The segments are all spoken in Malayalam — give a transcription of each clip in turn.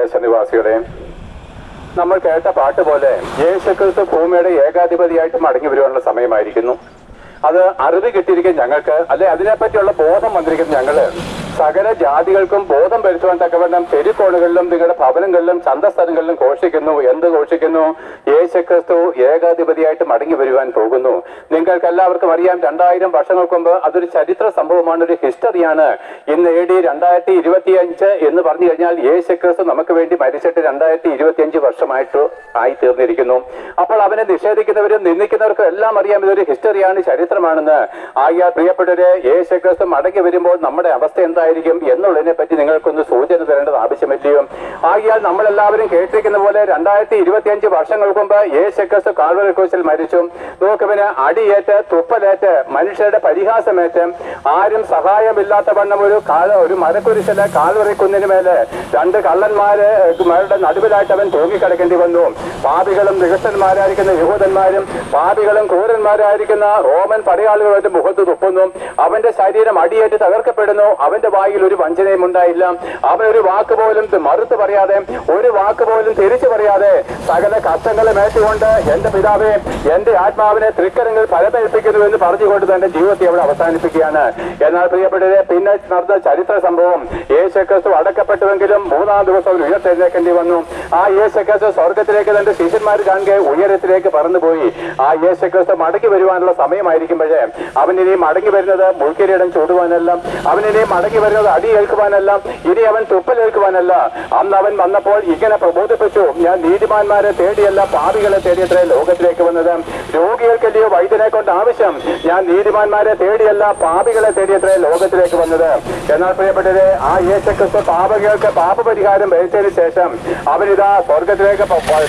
ദേശനിവാസികളെ, നമ്മൾ കേട്ട പാട്ട് പോലെ യേശുക്രിസ്തു ഭൂമിയുടെ ഏകാധിപതിയായിട്ട് മടങ്ങി വരുവാനുള്ള സമയമായിരിക്കുന്നു. അത് അറിവ് കിട്ടിയിരിക്കും ഞങ്ങൾക്ക്, അല്ലെ അതിനെപ്പറ്റിയുള്ള ബോധം വന്നിരിക്കുന്ന ഞങ്ങള് സകല ജാതികൾക്കും ബോധം വരുത്തുവാൻ തക്കവണ്ണം തെരുക്കോണുകളിലും നിങ്ങളുടെ ഭവനങ്ങളിലും ചന്തസ്ഥലങ്ങളിലും ഘോഷിക്കുന്നു. എന്ത് ഘോഷിക്കുന്നു? യേശുക്രിസ്തു ഏകാധിപതിയായിട്ട് മടങ്ങി വരുവാൻ പോകുന്നു. നിങ്ങൾക്ക് എല്ലാവർക്കും അറിയാം, 2000 വർഷങ്ങൾക്ക് മുമ്പ് അതൊരു ചരിത്ര സംഭവമാണ്, ഒരു ഹിസ്റ്ററിയാണ്. ഇന്ന് AD 2025 എന്ന് പറഞ്ഞു കഴിഞ്ഞാൽ യേശുക്രിസ്തു നമുക്ക് വേണ്ടി മരിച്ചിട്ട് 2025 വർഷമായിട്ട് ആയി തീർന്നിരിക്കുന്നു. അപ്പോൾ അവനെ നിഷേധിക്കുന്നവരും നിന്ദിക്കുന്നവർക്കും എല്ലാം അറിയാം ഇതൊരു ഹിസ്റ്ററിയാണ്, ചരിത്രമാണെന്ന്. ആയാൽ പ്രിയപ്പെട്ടവരെ, യേശുക്രിസ്തു മടങ്ങി വരുമ്പോൾ നമ്മുടെ അവസ്ഥ എന്തായിരിക്കും എന്നുള്ളതിനെ പറ്റി നിങ്ങൾക്കൊന്ന് സൂചന തരേണ്ടത് ആവശ്യമില്ലയോ? ആയാൽ നമ്മളെല്ലാവരും കേട്ടിരിക്കുന്ന പോലെ 2025 വർഷങ്ങൾക്ക് മുമ്പ് യേശുക്രിസ്തു കാൽവറി ക്രൂശിൽ മരിച്ചു. നോക്കുവിന് അടിയേറ്റ്, തുപ്പലേറ്റ്, മനുഷ്യരുടെ പരിഹാസമേറ്റ്, ആരും സഹായമില്ലാത്ത വണ്ണം ഒരു മരക്കുരിശിലെ കാൽവറി കുന്നിന് മേലെ 2 കള്ളന്മാരുടെ നടുവിലായിട്ട് അവൻ തൂങ്ങിക്കിടക്കേണ്ടി വന്നു. പാപികളും നികൃഷ്ടന്മാരായിരിക്കുന്ന യഹൂദന്മാരും പാപികളും ക്രൂരന്മാരായിരിക്കുന്ന റോമൻ പടയാളികളുടെ മുഖത്ത് തുപ്പുന്നു. അവന്റെ ശരീരം അടിയേറ്റ് തകർക്കപ്പെടുന്നു. അവന്റെ വായിൽ ഒരു വഞ്ചനയും ഉണ്ടായില്ല. അവൻ ഒരു വാക്ക് പോലും മറുത്ത് പറയാതെ, ഒരു വാക്ക് പോലും തിരിച്ചു പറയാതെ സകല കഷ്ടങ്ങളും ഏറ്റുകൊണ്ട് എന്റെ പിതാവേ, എന്റെ ആത്മാവിനെ തൃക്കരങ്ങളിൽ ഫലമേൽപ്പിക്കുന്നു എന്ന് പറഞ്ഞുകൊണ്ട് തന്റെ ജീവിതത്തെ അവിടെ അവസാനിപ്പിക്കുകയാണ്. എന്നാൽ പ്രിയപ്പെട്ടവരെ, പിന്നെ നടന്ന ചരിത്ര സംഭവം, യേശുക്രിസ്തു അടക്കപ്പെട്ടുവെങ്കിലും 3-ാം ദിവസം ഉയർത്തെഴുന്നേൽക്കേണ്ടി വന്നു. ആ യേശുക്രിസ്തു സ്വർഗത്തിലേക്ക് തന്റെ ശിഷ്യന്മാർ കാണുക ഉയരത്തിലേക്ക് പറന്നുപോയി. ആ യേശുക്രിസ്തു മടങ്ങി വരുവാനുള്ള സമയമായിരിക്കുമ്പോഴേ അവൻ ഇനി മടങ്ങി വരുന്നത് മുൾക്കിരീടം ചൂടുവാനല്ല, അവൻ ഇനി മടങ്ങി വരുന്നത് അടിയേൽക്കുവാനല്ല, ഇനി അവൻ തുപ്പലേൽക്കുവാനല്ല. അന്ന് അവൻ വന്നപ്പോൾ ഇങ്ങനെ പ്രബോധിപ്പിച്ചു, ഞാൻ നീതിമാന്മാരെ തേടിയല്ല പാപികളെ തേടിയത്രേ ലോകത്തിലേക്ക് വന്നത്. രോഗികൾക്കല്ലയോ വൈദ്യനെ കൊണ്ട് ആവശ്യം, ഞാൻ നീതിമാന്മാരെ തേടിയല്ല പാപികളെ തേടിയത്രേ ലോകത്തിലേക്ക് വന്നത്. എന്നാൽ പ്രിയപ്പെട്ടവരെ, ആ യേശുക്രിസ്തു പാപികൾക്ക് പാപപരിഹാരം വരുത്തിയതിനു ശേഷം അവനിതാ സ്വർഗത്തിലേക്ക്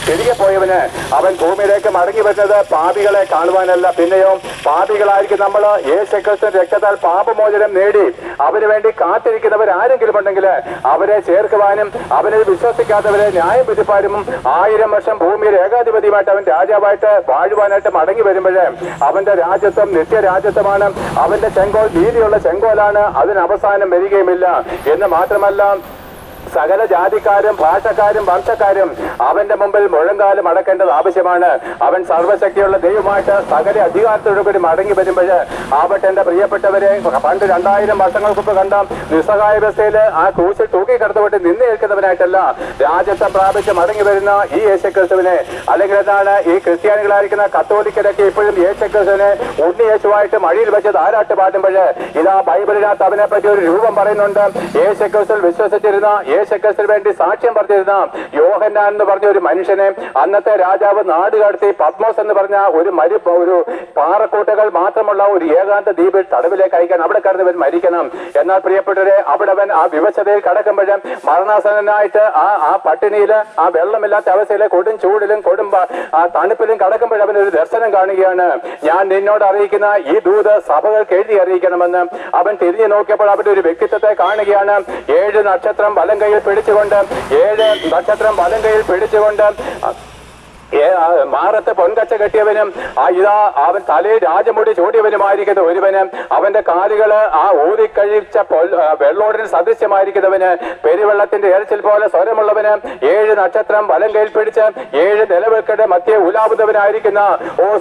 തിരികെ പോയവന് അവൻ ഭൂമിയിലേക്ക് മടങ്ങി വരുന്നത് പാപികളെ കാണുവാനല്ല, പിന്നെയോ പാപികളായിരിക്കും നമ്മൾ യേശുക്രിസ്തു രക്തത്താൽ പാപമോചനം നേടി അവന് വേണ്ടി കാത്തിരിക്കുന്നവർ ആരെങ്കിലും ഉണ്ടെങ്കിൽ അവരെ ചേർക്കുവാനും അവനെ വിശ്വസിക്കാത്തവരെ ന്യായം വിധിപ്പാനും 1000 വർഷം ഭൂമിയിൽ ഏകാധിപതിയുമായിട്ട് അവൻ രാജാവായിട്ട് വാഴുവാനായിട്ട് മടങ്ങി വരുമ്പോഴേ അവന്റെ രാജ്യത്വം നിത്യരാജ്യത്വമാണ്. അവന്റെ ചെങ്കോൽ നീതിയുള്ള ചെങ്കോലാണ്, അതിന് അവസാനം വരികയുമില്ല. എന്ന് മാത്രമല്ല, സകല ജാതിക്കാരും ഭാഷക്കാരും വംശക്കാരും അവന്റെ മുമ്പിൽ മുഴങ്കാലം അടക്കേണ്ടത് ആവശ്യമാണ്. അവൻ സർവശക്തിയുള്ള ദൈവമായിട്ട് സകല അധികാരത്തോടുകൂടി മടങ്ങി വരുമ്പോൾ ആവട്ടെ എന്റെ പ്രിയപ്പെട്ടവരെ, പണ്ട് 2000 വർഷങ്ങൾക്ക് മുമ്പ് കണ്ട നിസ്സഹായാവസ്ഥയിൽ ആ ക്രൂശിൽ തൂക്കിക്കടത്തുകൊണ്ട് നിന്ന് ഏൽക്കുന്നവനായിട്ടല്ല രാജ്യത്വം പ്രാപിച്ച് മടങ്ങി വരുന്ന ഈ യേശുക്രിസ്തുവിനെ, അല്ലെങ്കിൽ എന്താണ് ഈ ക്രിസ്ത്യാനികളായിരിക്കുന്ന കത്തോലിക്കരൊക്കെ ഇപ്പോഴും യേശുക്രിസ്തുവിനെ ഉണ്ണി യേശുവായിട്ട് മഴയിൽ വെച്ച് താരാട്ട് പാടുമ്പോൾ ഇതാ ബൈബിളിനകത്ത് അവനെ പറ്റി ഒരു രൂപം പറയുന്നുണ്ട്. യേശുക്രിസ്തുവിൽ വിശ്വസിച്ചിരുന്ന, യേശുക്രിസ്തുവിന് വേണ്ടി സാക്ഷ്യം പറഞ്ഞിരുന്ന യോഹന്നാൻ എന്ന് പറഞ്ഞ ഒരു മനുഷ്യനെ അന്നത്തെ രാജാവ് നാട് കടത്തി പത്മോസ് എന്ന് പറഞ്ഞ ഒരു പാറക്കൂട്ടകൾ മാത്രമുള്ള ഒരു ഏകാന്ത ദ്വീപിൽ തടവിലേക്ക് അയക്കാൻ അവിടെ കടന്നവൻ മരിക്കണം. എന്നാൽ പ്രിയപ്പെട്ടവരെ, അവിടെ അവൻ ആ വിവശതയിൽ കടക്കുമ്പോഴും മരണാസനായിട്ട് ആ പട്ടിണിയില്, ആ വെള്ളമില്ലാത്ത അവസ്ഥയിലെ കൊടും ചൂടിലും ആ തണുപ്പിലും കടക്കുമ്പോൾ അവൻ ഒരു ദർശനം കാണുകയാണ്. ഞാൻ നിന്നോട് അറിയിക്കുന്ന ഈ ദൂത് സഭകൾക്ക് എഴുതി അറിയിക്കണമെന്ന്. അവൻ തിരിഞ്ഞു നോക്കിയപ്പോൾ അവന്റെ ഒരു വ്യക്തിത്വത്തെ കാണുകയാണ്. 7 നക്ഷത്രം വലം കൈയിൽ പിടിച്ചുകൊണ്ട്, 7 നക്ഷത്രം വലം കൈയിൽ പിടിച്ചുകൊണ്ട്, മാറത്ത് പൊൻകച്ച കെട്ടിയവനും ഇതാ അവൻ തലയിൽ രാജമുടി ചൂടിയവനുമായിരിക്കുന്ന ഒരുവന്, അവന്റെ കാലുകള് ആ ഊതിക്കഴിച്ച വെള്ളോടിന് സദൃശ്യമായിരിക്കുന്നവന്, പെരുവെള്ളത്തിന്റെ ഇരച്ചിൽ പോലെ സ്വരമുള്ളവന്, 7 നക്ഷത്രം വലം കയ്യിൽ പിടിച്ച് 7 നിലവിൽക്കടെ മധ്യ ഉലാവുന്നവനായിരിക്കുന്ന,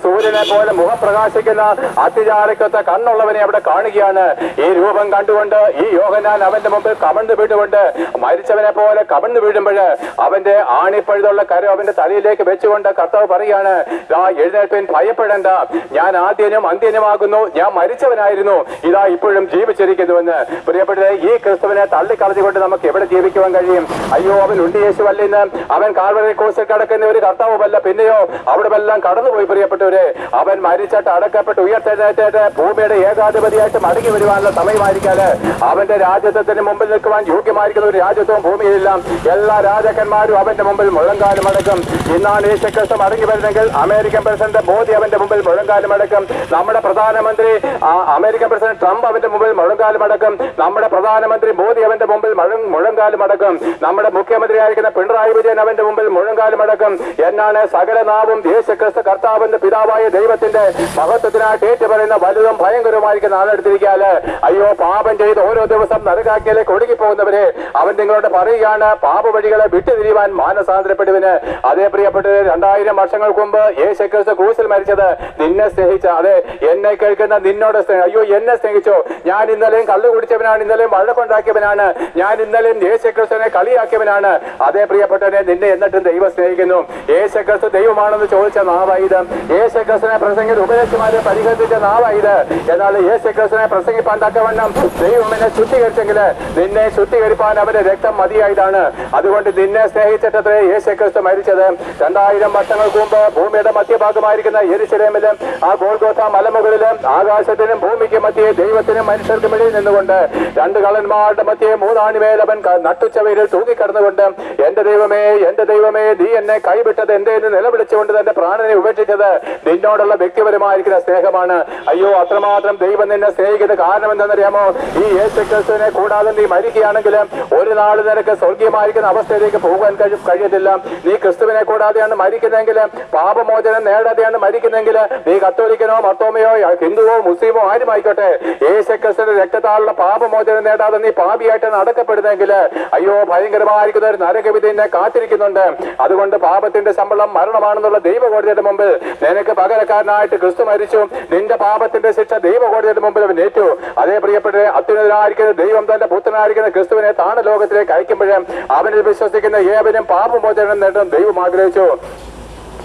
സൂര്യനെ പോലെ മുഖം പ്രകാശിക്കുന്ന അതിജാലക്കത്തെ കണ്ണുള്ളവനെ അവിടെ കാണുകയാണ്. ഈ രൂപം കണ്ടുകൊണ്ട് ഈ യോഹന്നാൻ അവന്റെ മുമ്പിൽ കമഴ്ന്നു വീടുകൊണ്ട് മരിച്ചവനെ പോലെ കമഴ്ന്നു വീഴുമ്പോൾ അവന്റെ ആണിപ്പഴുതുള്ള കരം അവന്റെ തലയിലേക്ക് വെച്ചുകൊണ്ട് കർത്താവ് പറയാണ്, എഴുന്നേൽപ്പൻ, ഭയപ്പെടേണ്ട, ഞാൻ ആദ്യനും അന്ത്യനുമാകുന്നു, ഞാൻ മരിച്ചവനായിരുന്നു, ഇതാ ഇപ്പോഴും ജീവിച്ചിരിക്കുന്നുവെന്ന്. പ്രിയപ്പെട്ടവരെ, ഈ ക്രിസ്തുവിനെ തള്ളിക്കളഞ്ഞുകൊണ്ട് നമുക്ക് എവിടെ ജീവിക്കുവാൻ കഴിയും? അയ്യോ, അവൻ ഉണ്ണി യേശുവല്ലെന്ന്, അവൻ കാൽവറി ക്രൂശിൽ കിടക്കുന്ന ഒരു കർത്താവുമല്ല, പിന്നെയോ അവിടെ എല്ലാം കടന്നുപോയി. പ്രിയപ്പെട്ടവരെ, അവൻ മരിച്ചിട്ട് അടക്കപ്പെട്ട് ഉയർത്തെഴുന്നേറ്റ് ഭൂമിയുടെ ഏകാധിപതിയായിട്ട് മടങ്ങി വരുവാനുള്ള സമയമായിരിക്കാല് അവന്റെ രാജ്യത്വത്തിന് മുമ്പിൽ നിൽക്കുവാൻ യോഗ്യമായിരിക്കുന്ന ഒരു രാജ്യത്വം ഭൂമിയിലില്ല. എല്ലാ രാജാക്കന്മാരും അവന്റെ മുമ്പിൽ മുഴങ്കാലം അടക്കും. ഇന്നാണ് യേശുക്രിസ്തു മടങ്ങി വരുന്നെങ്കിൽ അമേരിക്കൻ പ്രസിഡന്റ് മോദി അവന്റെ മുമ്പിൽ മുഴങ്കാലുമടക്കും. നമ്മുടെ പ്രധാനമന്ത്രി അമേരിക്കൻ പ്രസിഡന്റ് ട്രംപ് അവന്റെ മുമ്പിൽ മുഴങ്കാലുമടക്കും. നമ്മുടെ പ്രധാനമന്ത്രി മോദി അവന്റെ മുമ്പിൽ മുഴങ്കാലുമടക്കും. നമ്മുടെ മുഖ്യമന്ത്രിയായിരിക്കുന്ന പിണറായി വിജയൻ അവന്റെ മുമ്പിൽ മുഴങ്കാലുമടക്കും. എന്നാണ് സകല നാവും യേശുക്രിസ്തു കർത്താവിന്റെ പിതാവായ ദൈവത്തിന്റെ മഹത്വത്തിനായിട്ട് ഏറ്റു പറയുന്ന വലുതും ഭയങ്കരവുമായിരിക്കുന്ന ആളെടുത്തിരിക്കാല്. അയ്യോ, പാപം ചെയ്ത് ഓരോ ദിവസം നരകാക്കിയിലേക്ക് ഒഴുകിപ്പോകുന്നവരെ അവൻ നിങ്ങളോട് പറയുകയാണ്, പാപ വഴികളെ വിട്ടുതിരിയുവാൻ മാനസാന്തരപ്പെടുവിന്. അതേ പ്രിയപ്പെട്ടത്, 2000 വർഷങ്ങൾക്ക് മുമ്പ് യേശുക്രിസ്തു ക്രൂസിൽ മരിച്ചത് നിന്നെ സ്നേഹിച്ച, അതെ എന്നെ കേൾക്കുന്ന നിന്നോട് അയ്യോ എന്നെ സ്നേഹിച്ചോ, ഞാൻ ഇന്നലെയും കള്ളു കുടിച്ചവനാണ്, ഇന്നലെയും വഴക്കുണ്ടാക്കിയവനാണ്, ഞാൻ ഇന്നലെയും യേശുക്രിസ്തുവിനെ കളിയാക്കിയവനാണ്. അതേ പ്രിയപ്പെട്ടവനെ, നിന്നെ എന്നിട്ടും ദൈവം സ്നേഹിക്കുന്നു. യേശുക്രിസ്തു ദൈവമാണെന്ന് ചോദിച്ച നാവായത്, യേശുക്രിസ്തുവിനെ പ്രസംഗിച്ച ഉപദേശമാരെ പരിഹരിച്ച നാവായത്. എന്നാൽ യേശുക്രിസ്തുവിനെ പ്രസംഗിപ്പാൻ തക്കവണ്ണം ദൈവം എന്നെ ശുദ്ധീകരിച്ചെങ്കിൽ നിന്നെ ശുദ്ധീകരിപ്പാൻ അവന്റെ രക്തം മതിയായതാണ്. അതുകൊണ്ട് നിന്നെ സ്നേഹിച്ചിട്ടത്രേ യേശുക്രിസ്തു മരിച്ചത്. 2000 വർഷങ്ങൾക്ക് മുമ്പ് ഭൂമിയുടെ മധ്യഭാഗമായിരിക്കുന്ന യെരുശലേമില് ആ ഗോൽഗോഥ മലമുകളില് ആകാശത്തിനും ഭൂമിക്കും മധ്യേ ദൈവത്തിനും മനുഷ്യർക്കും ഇടയിൽ നിന്നുകൊണ്ട് 2 കള്ളന്മാരുടെ മധ്യേ 3 ആണിമേൽ അവൻ നട്ടുച്ചവയിൽ തൂങ്ങിക്കിടന്നുകൊണ്ട് എന്റെ ദൈവമേ നീ എന്നെ കൈവിട്ടത് എന്തേന്ന് നിലവിളിച്ചുകൊണ്ട് തന്റെ പ്രാണനെ ഉപേക്ഷിച്ചത് നിന്നോടുള്ള വ്യക്തിപരമായിരിക്കുന്ന സ്നേഹമാണ്. അയ്യോ, അത്രമാത്രം ദൈവം നിന്നെ സ്നേഹിക്കുന്ന കാരണം എന്താണെന്നറിയാമോ? ഈ യേശുക്രിസ്തുവിനെ കൂടാതെ നീ മരിക്കുകയാണെങ്കിൽ ഒരു നാൾ നിനക്ക് സ്വർഗീയമായിരിക്കുന്ന അവസ്ഥയിലേക്ക് പോകാൻ കഴിയത്തില്ല. നീ ക്രിസ്തുവിനെ കൂടാതെയാണ് മരിക്കുന്നതെങ്കിൽ, പാപമോചനം നേടാതെയാണ് മരിക്കുന്നതെങ്കിൽ, നീ കത്തോലിക്കനോ മർത്തോമയോ ഹിന്ദുവോ മുസ്ലിമോ ആരുമായിക്കോട്ടെ, യേശുക്രിസ്തുവിന്റെ രക്തത്താലുള്ള പാപമോചനം നേടാതെ നീ പാപിയായിട്ടാണ് അടക്കപ്പെടുന്നതെങ്കിൽ അയ്യോ, ഭയങ്കരമായിരിക്കുന്ന ഒരു നരകവിധി എന്നെ കാത്തിരിക്കുന്നുണ്ട്. അതുകൊണ്ട് പാപത്തിന്റെ ശമ്പളം മരണമാണെന്നുള്ള ദൈവകോടതിയുടെ മുമ്പിൽ നിനക്ക് പകരക്കാരനായിട്ട് ക്രിസ്തു മരിച്ചു. നിന്റെ പാപത്തിന്റെ ശിക്ഷ ദൈവകോടതിയുടെ മുമ്പിൽ അവൻ ഏറ്റു. അതേ പ്രിയപ്പെട്ട അത്യുന്നതനായിരിക്കുന്ന ദൈവം തന്റെ പുത്രനായിരിക്കുന്ന ക്രിസ്തുവിനെ താണ ലോകത്തിലേക്ക് അയക്കുമ്പോഴേ അവനിൽ വിശ്വസിക്കുന്ന ഏവനും പാപമോചനം നേടാൻ ദൈവം ആഗ്രഹിച്ചു.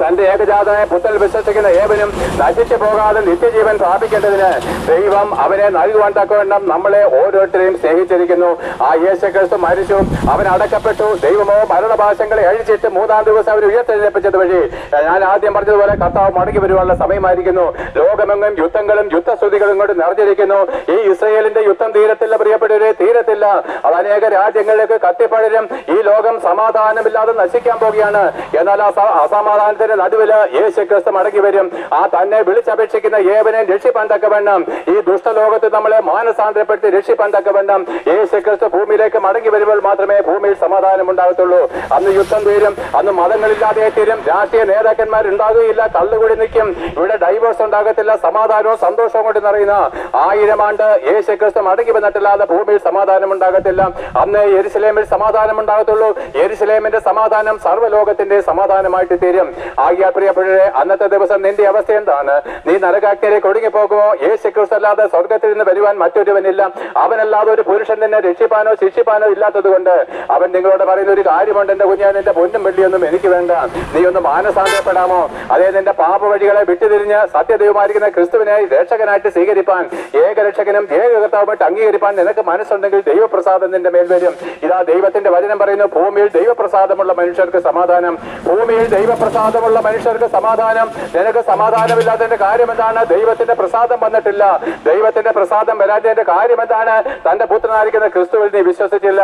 തന്റെ ഏകജാതനെ പുത്രൻ വിശ്വസിക്കുന്ന ഏവനും നശിച്ചു പോകാതെ നിത്യജീവൻ പ്രാപിക്കേണ്ടതിന് ദൈവം അവനെ നൽകുവാൻ തക്കവണ്ണം നമ്മളെ ഓരോരുത്തരെയും സ്നേഹിച്ചിരിക്കുന്നു. ആ യേശുക്രിസ്തു മരിച്ചു, അവൻ അടക്കപ്പെട്ടു. ദൈവമോ മരണഭാഷങ്ങളെ അഴിച്ചിട്ട് 3-ാം ദിവസം അവർ ഉയർത്തെഴുന്നേൽപ്പിച്ചത് വഴി ഞാൻ ആദ്യം പറഞ്ഞതുപോലെ കർത്താവ് മടങ്ങി വരുവാനുള്ള സമയമായിരിക്കുന്നു. ലോകമെങ്ങും യുദ്ധങ്ങളും യുദ്ധശ്രുതികളും കൊണ്ട് നിറഞ്ഞിരിക്കുന്നു. ഈ ഇസ്രയേലിന്റെ യുദ്ധം തീരത്തില്ല പ്രിയപ്പെട്ടവരെ, തീരത്തില്ല. അത് അനേക രാജ്യങ്ങളിലേക്ക് കത്തിപ്പടരും. ഈ ലോകം സമാധാനമില്ലാതെ നശിക്കാൻ പോകുകയാണ്. എന്നാൽ അസമാധാനത്തിന് നടുവില് യേശുക്രിസ്തു മടങ്ങി വരും. ആ തന്നെ വിളിച്ചപേക്ഷിക്കുന്ന ഏവനെ രക്ഷിപ്പാൻ തക്കവണ്ണം, ഈ ദുഷ്ടലോകത്ത് നമ്മളെ മാനസാന്തരപ്പെടുത്തി രക്ഷിപ്പാൻ തക്കവണ്ണം യേശുക്രിസ്തു ഭൂമിയിലേക്ക് മടങ്ങി വരുമ്പോൾ മാത്രമേ ഭൂമിയിൽ സമാധാനം ഉണ്ടാകത്തുള്ളൂ. അന്ന് യുദ്ധം തീരും, അന്ന് മതങ്ങളില്ലാതെ തീരും, രാഷ്ട്രീയ നേതാക്കന്മാർ ഉണ്ടാകുകയില്ല, കള്ളുകൂടി നിൽക്കും, ഇവിടെ ഡൈവേഴ്സ് ഉണ്ടാകത്തില്ല, സമാധാനവും സന്തോഷവും കൊണ്ട് നിറയുന്ന 1000 ആണ്ട് യേശുക്രിസ്തു മടങ്ങി വന്നിട്ടില്ലാതെ ഭൂമിയിൽ സമാധാനം ഉണ്ടാകത്തില്ല. അന്ന് യെരുശലേമിൽ സമാധാനം ഉണ്ടാകത്തുള്ളൂ. യെരുശലേമിന്റെ സമാധാനം സർവ്വലോകത്തിന്റെ സമാധാനമായിട്ട് തീരും. ആകിയാൽ പ്രിയപ്പെട്ടവരെ, അന്നത്തെ ദിവസം നിന്റെ അവസ്ഥ എന്താണ്? നീ നരകാഗ്നിയിലേക്ക് ഒടുങ്ങിപ്പോകുമോ? യേശുക്രിസ്തു അല്ലാതെ സ്വർഗത്തിൽ നിന്ന് വരുവാൻ മറ്റൊരുവനില്ല. അവനല്ലാതെ ഒരു പുരുഷൻ നിന്നെ രക്ഷിപ്പാനോ ശിക്ഷിപ്പാനോ ഇല്ലാത്തത് കൊണ്ട് അവൻ നിങ്ങളോട് പറയുന്ന ഒരു കാര്യമുണ്ട്, എന്റെ കുഞ്ഞാൻ, നിന്റെ പൊന്നും വെള്ളിയൊന്നും എനിക്ക് വേണ്ട, നീ ഒന്ന് മാനസാന്തരപ്പെടാമോ? അതേ, നിന്റെ പാപ വഴികളെ വിട്ടുതിരിഞ്ഞ് സത്യദൈവമായിരിക്കുന്ന ക്രിസ്തുവിനെ രക്ഷകനായിട്ട് സ്വീകരിപ്പാൻ, ഏകരക്ഷകനും ഏകകർത്താവുമായിട്ട് അംഗീകരിപ്പാൻ നിനക്ക് മനസ്സുണ്ടെങ്കിൽ ദൈവപ്രസാദം നിന്റെ മേൽ വരും. ഇതാ ദൈവത്തിന്റെ വചനം പറയുന്നു, ഭൂമിയിൽ ദൈവപ്രസാദമുള്ള മനുഷ്യർക്ക് സമാധാനം. ഭൂമിയിൽ ദൈവപ്രസാദമുള്ള മനുഷ്യർക്ക് സമാധാനം. നിനക്ക് സമാധാനമില്ലാത്തതിന്റെ കാര്യം എന്താണ്? ദൈവത്തിന്റെ പ്രസാദം വന്നിട്ടില്ല. ദൈവത്തിന്റെ പ്രസാദം വരാത്തതിന്റെ കാര്യം എന്താണ്? തന്റെ പുത്രനായിരിക്കുന്ന ക്രിസ്തുവിൽ നീ വിശ്വസിച്ചില്ല.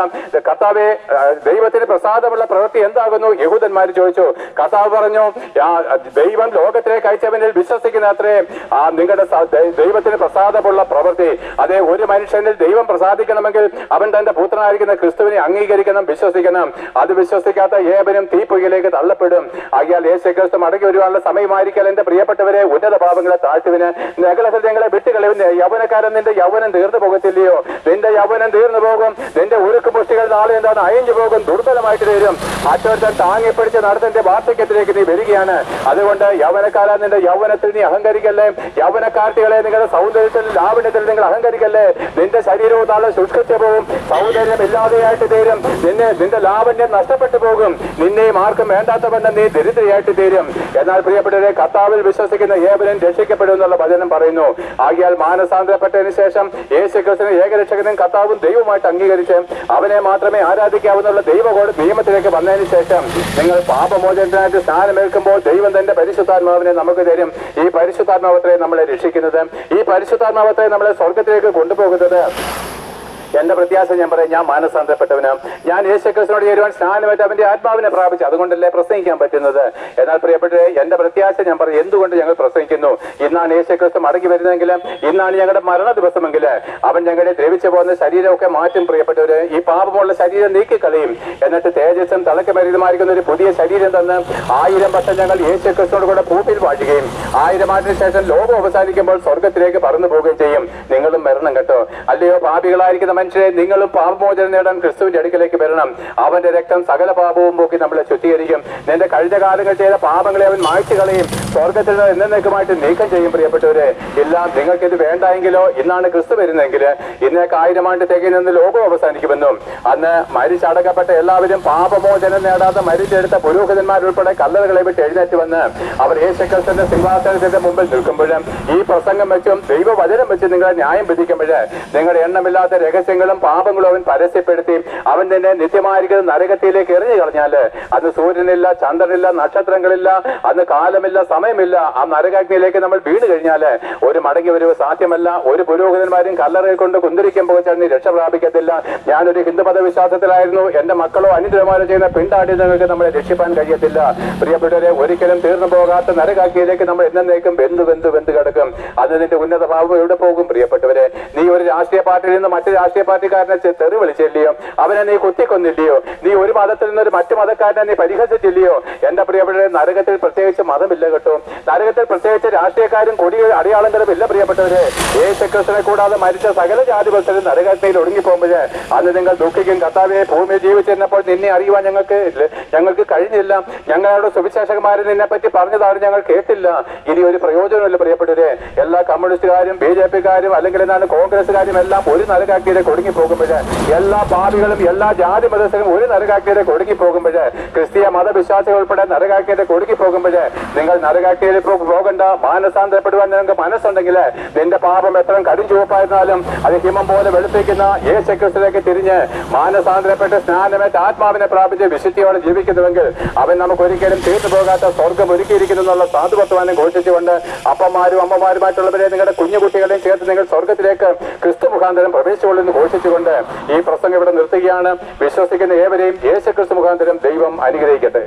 കർത്താവേ, ദൈവത്തിന് പ്രസാദമുള്ള പ്രവൃത്തി എന്താകുന്നു? യഹൂദന്മാർ ചോദിച്ചു. കർത്താവ് പറഞ്ഞു, ദൈവം ലോകത്തിലേക്ക് അയച്ചവനിൽ വിശ്വസിക്കുന്ന അത്രയും നിങ്ങളുടെ ദൈവത്തിന് പ്രസാദമുള്ള പ്രവൃത്തി. അതേ, ഒരു മനുഷ്യനിൽ ദൈവം പ്രസാദിക്കണമെങ്കിൽ അവൻ തന്റെ പുത്രനായിരിക്കുന്ന ക്രിസ്തുവിനെ അംഗീകരിക്കണം, വിശ്വസിക്കണം. അത് വിശ്വസിക്കാത്ത ഏവനും തീപ്പൊയ്യിലേക്ക് തള്ളപ്പെടും. ആകിയാൽ യേശുക്രിസ്തു മടങ്ങി വരുവാനുള്ള സമയമായിരിക്കൽ എന്റെ പ്രിയപ്പെട്ടവരെ, ഉന്നത പാപങ്ങളെ താഴ്ത്തുവിന്, നഗരഹൃദയങ്ങളെ വിട്ടുകളവിന്. യൗവനക്കാരൻ, നിന്റെ യൗവനം തീർന്നു പോകത്തില്ലയോ? നിന്റെ യൗവനം തീർന്നു പോകും. നിന്റെ ഉരുക്ക് പുഷ്ടികൾ നാളെ എന്താണ്? അയഞ്ഞു പോകും, ദുർബലമായിട്ട് തീരും. മറ്റൊരുത്തൻ താങ്ങിപ്പിടിച്ച് നടത്തിന്റെ വാർദ്ധക്യത്തിലേക്ക് നീ വരികയാണ്. അതുകൊണ്ട് യൗവനക്കാരൻ, നിന്റെ യൗവനത്തിൽ നീ അഹങ്കരിക്കല്ലേ. യൗവനക്കാർത്തികളെ, നിങ്ങളുടെ സൗന്ദര്യത്തിൽ ലാവണ്യത്തിൽ നിങ്ങൾ അഹങ്കരിക്കല്ലേ. നിന്റെ ശരീരവും നാളെ ശുഷ്കിച്ചു പോകും, സൗന്ദര്യം ഇല്ലാതെയായിട്ട് തീരും. നിന്റെ ലാവണ്യം നഷ്ടപ്പെട്ടു പോകും. നിന്നെയും ആർക്കും വേണ്ടാത്തവണ്ണം നീ ദരിദ്രയായിട്ട് തീരും. എന്നാൽ പ്രിയപ്പെട്ടവരെ, കർത്താവിൽ വിശ്വസിക്കുന്ന ഏവരും രക്ഷിക്കപ്പെടും എന്നുള്ള വചനം പറയുന്നു. ആകിയാൽ മാനസാന്തരപ്പെട്ടതിന് ശേഷം യേശുക്രിസ്തുവിനെ ഏകരക്ഷകനും കർത്താവും ദൈവമായിട്ട് അംഗീകരിച്ച് അവനെ മാത്രമേ ആരാധിക്കാവുന്നുള്ള ദൈവകോട് നിയമത്തിലേക്ക് വന്നതിന് ശേഷം നിങ്ങൾ പാപമോചനത്തിനായിട്ട് സ്നാനമേൽക്കുമ്പോൾ ദൈവം തന്റെ പരിശുദ്ധാത്മാവിനെ നമുക്ക് തരും. ഈ പരിശുദ്ധാത്മാവത്തെ നമ്മളെ രക്ഷിക്കുന്നത്, ഈ പരിശുദ്ധാത്മാവത്തെ നമ്മളെ സ്വർഗത്തിലേക്ക് കൊണ്ടുപോകുന്നത്. എന്റെ പ്രത്യാശ ഞാൻ പറയാം, ഞാൻ മാനസാന്തരപ്പെട്ടവന്, ഞാൻ യേശുക്രിസ്തുവിനോട് ചേരുവാൻ സ്നാനമേറ്റ് അവന്റെ ആത്മാവിനെ പ്രാപിച്ചു, അതുകൊണ്ടല്ലേ പ്രസംഗിക്കാൻ പറ്റുന്നത്. എന്നാൽ പ്രിയപ്പെട്ടവരെ, എന്റെ പ്രത്യാശ ഞാൻ പറയും, എന്തുകൊണ്ട് ഞങ്ങൾ പ്രസംഗിക്കുന്നു? ഇന്നാണ് യേശുക്രിസ്തു മടങ്ങി വരുന്നതെങ്കിലും, ഇന്നാണ് ഞങ്ങളുടെ മരണ ദിവസമെങ്കിൽ അവൻ ഞങ്ങളുടെ ദ്രവിച്ചു പോകുന്ന ശരീരമൊക്കെ മാറ്റും. പ്രിയപ്പെട്ടവര്, ഈ പാപമുള്ള ശരീരം നീക്കിക്കളയും, എന്നിട്ട് തേജസ്സും തിളക്കമേറിയതുമായിരിക്കുന്ന ഒരു പുതിയ ശരീരം തന്ന് 1000 വർഷം ഞങ്ങൾ യേശുക്രിസ്തുവിനോട് കൂടെ ഭൂമിയിൽ വാഴുകയും 1000 ആണ്ടിന് ശേഷം ലോകം അവസാനിക്കുമ്പോൾ സ്വർഗത്തിലേക്ക് പറന്നു പോവുകയും ചെയ്യും. നിങ്ങളും വരണം കേട്ടോ. അല്ലയോ പാപികളായിരിക്കുന്ന മനുഷ്യരെ, നിങ്ങളും പാപമോചനം നേടാൻ ക്രിസ്തുവിന്റെ അടുക്കലേക്ക് വരണം. അവന്റെ രക്തം സകല പാപവും പോക്കി നമ്മളെ ശുദ്ധീകരിക്കും. നിന്റെ കഴിഞ്ഞ കാലങ്ങൾ ചെയ്ത പാപങ്ങളെ അവൻ മായ്ച്ചു കളയും, സ്വർഗത്തിൽ നിന്ന് എന്നേക്കുമായിട്ട് നീക്കം ചെയ്യും. പ്രിയപ്പെട്ടവരെ, ഇല്ല നിങ്ങൾക്ക് ഇത് വേണ്ടായെങ്കിലോ, ഇന്നാണ് ക്രിസ്തു വരുന്നതെങ്കിൽ ഇന്നേക്ക് 1000 ആണ്ട് തികയുന്ന ലോകം അവസാനിക്കുമെന്നും, അന്ന് മരിച്ചടക്കപ്പെട്ട എല്ലാവരും പാപമോചനം നേടാതെ മരിച്ചെടുത്ത പുരോഹിതന്മാരുൾപ്പെടെ കല്ലറകളെ വിട്ട് എഴുന്നേറ്റ് വന്ന് അവർ യേശുക്രിസ്തുവിന്റെ സിംഹാസനത്തിന്റെ മുമ്പിൽ നിൽക്കുമ്പോഴും ഈ പ്രസംഗം വെച്ചും ദൈവവചനം വെച്ച് നിങ്ങളെ ന്യായം വിധിക്കുമ്പോൾ നിങ്ങളുടെ എണ്ണമില്ലാത്ത രഹസ്യങ്ങളും പാപങ്ങളും അവൻ പരസ്യപ്പെടുത്തി അവൻ തന്നെ നിത്യമായിരിക്കുന്ന നരകത്തിലേക്ക് എറിഞ്ഞു കളഞ്ഞാല്, അന്ന് സൂര്യനില്ല, ചന്ദ്രനില്ല, നക്ഷത്രങ്ങളില്ല, അന്ന് കാലമില്ല, സമയമില്ല, ആ നരകാഗ്നിയിലേക്ക് നമ്മൾ വീണ് കഴിഞ്ഞാല് ഒരു മടങ്ങി വരവ് സാധ്യമല്ല. ഒരു പുരോഹിതന്മാരും കല്ലറയിൽ കൊണ്ട് കുന്തിരിക്കാൻ പോകാൻ രക്ഷ പ്രാപിക്കത്തില്ല. ഞാനൊരു ഹിന്ദുമത വിശ്വാസത്തിലായിരുന്നു, എന്റെ മക്കളോ അനിതരമാരോ ചെയ്യുന്ന പിണ്ടാടി നിങ്ങൾക്ക് നമ്മളെ രക്ഷിപ്പാൻ കഴിയത്തില്ല. പ്രിയപ്പെട്ടവരെ, ഒരിക്കലും തീർന്നു പോകാത്ത നരകാഗ്നിയിലേക്ക് നമ്മൾ എന്നേക്കും വെന്ത് കിടക്കും. അത് നിന്റെ ഉന്നത ഭാവം എവിടെ പോകും? പ്രിയപ്പെട്ടവരെ, നീ ഒരു രാഷ്ട്രീയ പാർട്ടിയിൽ നിന്ന് മറ്റു രാഷ്ട്രീയ പാർട്ടിക്കാരനെ തെറി വിളിച്ചില്ലയോ? അവനെ നീ കുത്തിക്കൊന്നില്ലയോ? നീ ഒരു മതത്തിൽ നിന്ന് ഒരു മറ്റു മതക്കാരനെ നീ പരിഹസിച്ചില്ലയോ? എന്റെ പ്രിയപ്പെട്ടവരെ, നരകത്തിൽ പ്രത്യേകിച്ച് മതമില്ല കേട്ടോ. നരകത്തിൽ പ്രത്യേകിച്ച് രാഷ്ട്രീയക്കാരും കൊടി അടയാളങ്ങളും ഇല്ല. പ്രിയപ്പെട്ടവരെ, യേശുക്രിസ്തുവിനെ കൂടാതെ മരിച്ച സകല ജാതി ഭക്തരും നരകത്തിൽ ഒടുങ്ങിപ്പോകുമ്പോൾ അന്ന് നിങ്ങൾ ദുഃഖിക്കും. കർത്താവേ, ഭൂമിയിൽ ജീവിച്ചിരുന്നപ്പോൾ നിന്നെ അറിയുവാൻ ഞങ്ങൾക്ക് കഴിഞ്ഞില്ല. ഞങ്ങളുടെ സുവിശേഷകന്മാരെ നിന്നെ പറ്റി പറഞ്ഞതാണ് ഞങ്ങൾ കേട്ടില്ല. ഇനി ഒരു പ്രയോജനമില്ല. പ്രിയപ്പെട്ടവരെ, എല്ലാ കമ്മ്യൂണിസ്റ്റുകാരും BJP-കാരും അല്ലെങ്കിൽ എന്താണ് കോൺഗ്രസ്സുകാരും എല്ലാം ഒരു നരകാഗ്നിയിലേക്ക് ഒടുങ്ങിപ്പോകുമ്പോൾ, എല്ലാ പാപികളും എല്ലാ ജാതി മതസ്ഥരും ഒരു നരകാഗ്നിയിലേക്ക് ഒടുങ്ങിപ്പോകുമ്പോൾ, ക്രിസ്തീയ മതവിശ്വാസികൾ ഉൾപ്പെടെ നരകാഗ്നിയിലേക്ക് ഒടുങ്ങിപ്പോകുമ്പോൾ നിങ്ങൾ നരകാഗ്നിയിലേക്ക് പോകണ്ട. മാനസാന്തരപ്പെടുവാൻ നിങ്ങൾക്ക് മനസ്സുണ്ടെങ്കിൽ നിന്റെ പാപം എത്ര കടും ചുവപ്പായിരുന്നാലും അത് ഹിമം പോലെ വെളുപ്പിക്കുന്ന യേശുക്രിസ്തുവിലേക്ക് തിരിഞ്ഞ് മാനസാന്തരപ്പെട്ട് സ്നാനമേറ്റ് ആത്മാവിനെ പ്രാപിച്ച് വിശുദ്ധിയോടെ ജീവിക്കുന്നുവെങ്കിൽ അവൻ നമുക്ക് ഒരിക്കലും തീർന്നു പോകാത്ത സ്വർഗം ഒരുക്കിയിരിക്കുന്നു എന്നുള്ള സാധുവത്വാനം ഘോഷിച്ചുകൊണ്ട് അപ്പന്മാരും അമ്മമാരുമായിട്ടുള്ളവരെ നിങ്ങളുടെ കുഞ്ഞുകുട്ടികളെയും ചേർത്ത് നിങ്ങൾ സ്വർഗത്തിലേക്ക് ക്രിസ്തു മുഖാന്തരം പ്രവേശിച്ചുകൊള്ളുന്നു ഘോഷിച്ചുകൊണ്ട് ഈ പ്രസംഗം ഇവിടെ നിർത്തുകയാണ്. വിശ്വസിക്കുന്ന ഏവരെയും യേശുക്രിസ്തു മുഖാന്തരം ദൈവം അനുഗ്രഹിക്കട്ടെ.